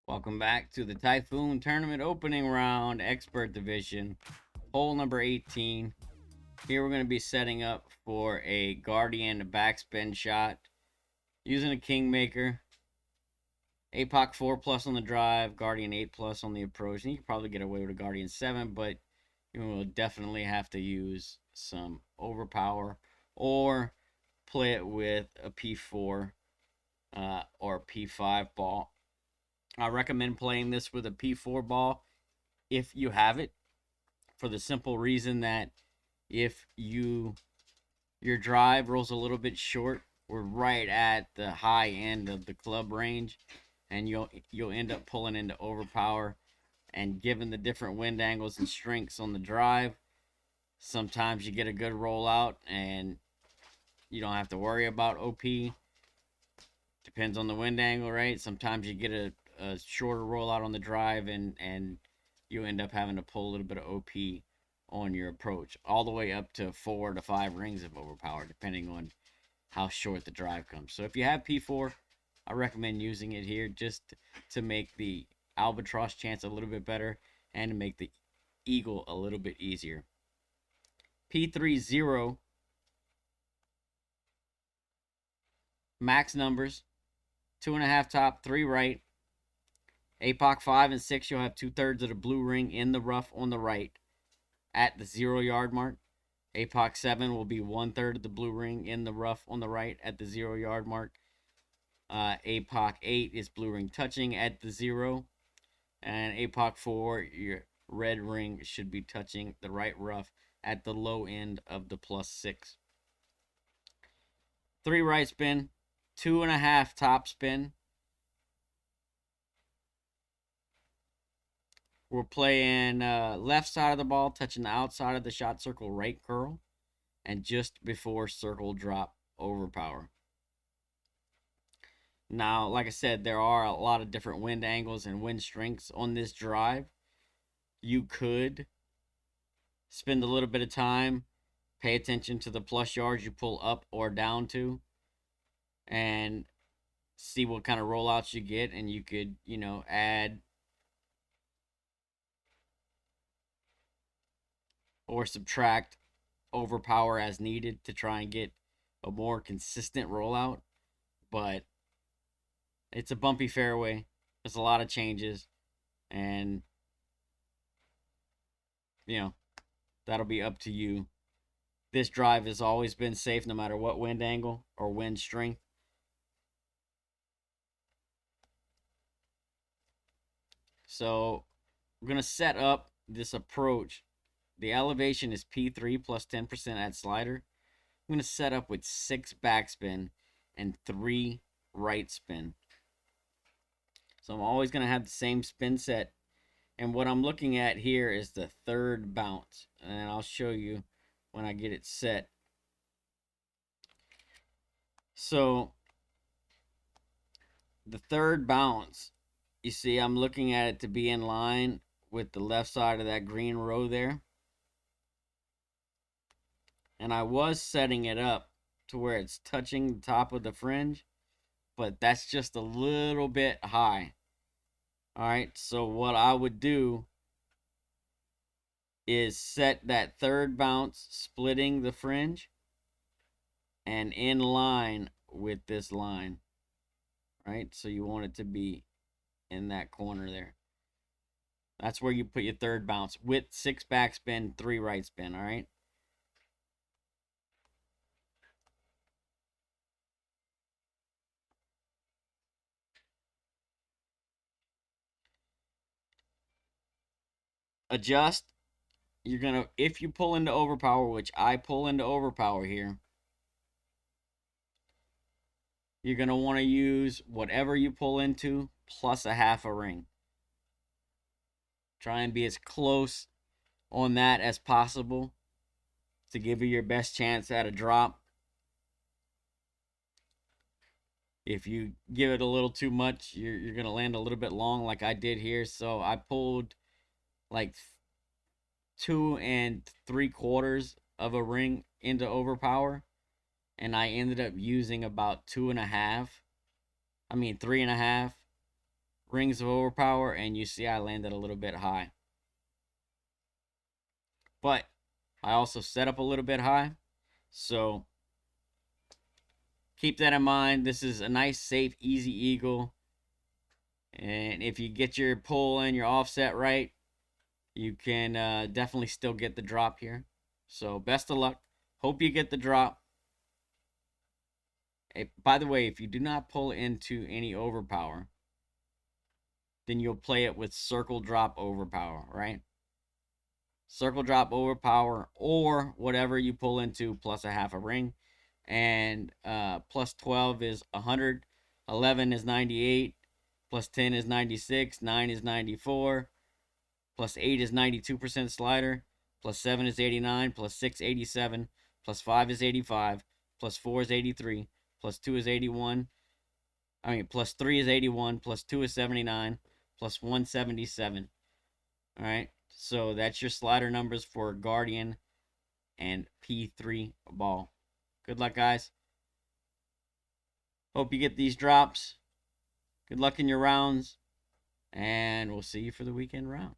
Welcome back to the Typhoon Tournament Opening Round Expert Division, hole number 18. Here we're going to be setting up for a Guardian backspin shot using a Kingmaker. APOC 4 plus on the drive, Guardian 8 plus on the approach. And you can probably get away with a Guardian 7, but you will definitely have to use some overpower or play it with a P4 or P5 ball. I recommend playing this with a P4 ball if you have it, for the simple reason that if your drive rolls a little bit short, we're right at the high end of the club range, and you'll end up pulling into overpower. And given the different wind angles and strengths on the drive, sometimes you get a good rollout and you don't have to worry about OP. Depends on the wind angle, right? Sometimes you get a shorter rollout on the drive, and you end up having to pull a little bit of OP on your approach, all the way up to 4 to 5 rings of overpower, depending on how short the drive comes. So if you have P4, I recommend using it here just to make the albatross chance a little bit better and to make the eagle a little bit easier. P30, max numbers, 2.5 top, 3 right. APOC 5 and 6, you'll have 2/3 of the blue ring in the rough on the right at the 0 yard mark. APOC 7 will be 1/3 of the blue ring in the rough on the right at the 0 yard mark. APOC 8 is blue ring touching at the 0. And APOC 4, your red ring should be touching the right rough at the low end of the +6. 3 right spin, 2.5 top spin. We're playing left side of the ball, touching the outside of the shot circle right curl, and just before circle drop overpower. Now, like I said, there are a lot of different wind angles and wind strengths on this drive. You could spend a little bit of time, pay attention to the plus yards you pull up or down to, and see what kind of rollouts you get, and you could, add or subtract overpower as needed to try and get a more consistent rollout. But it's a bumpy fairway. There's a lot of changes, and that'll be up to you. This drive has always been safe no matter what wind angle or wind strength. So we're going to set up this approach. The elevation is P3 plus 10% at slider. I'm going to set up with 6 backspin and 3 right spin. So I'm always going to have the same spin set. And what I'm looking at here is the third bounce. And I'll show you when I get it set. So the third bounce, you see I'm looking at it to be in line with the left side of that green row there. And I was setting it up to where it's touching the top of the fringe, but that's just a little bit high. All right, so what I would do is set that third bounce splitting the fringe and in line with this line. Right, so you want it to be in that corner there. That's where you put your third bounce with 6 backspin, 3 right spin. All right. Adjust. You're gonna, if you pull into overpower, which I pull into overpower here, you're gonna want to use whatever you pull into plus a half a ring. Try and be as close on that as possible to give you your best chance at a drop. If you give it a little too much, you're going to land a little bit long like I did here. So I pulled like 2 3/4 of a ring into overpower, and I ended up using about 2.5. I mean 3.5. rings of overpower, and you see I landed a little bit high. But I also set up a little bit high, so keep that in mind. This is a nice, safe, easy eagle. And if you get your pull and your offset right, you can definitely still get the drop here. So best of luck. Hope you get the drop. By the way, if you do not pull into any overpower, then you'll play it with circle drop overpower, right? Circle drop overpower, or whatever you pull into plus a half a ring. And plus 12 is 100, 11 is 98, plus 10 is 96, 9 is 94, plus 8 is 92% slider, plus 7 is 89, plus 6 87, plus 5 is 85, plus 4 is 83, plus 2 is 81. Plus 3 is 81, plus 2 is 79, plus 1 77. All right, so that's your slider numbers for Guardian and P3 ball. Good luck, guys. Hope you get these drops. Good luck in your rounds, and we'll see you for the weekend round.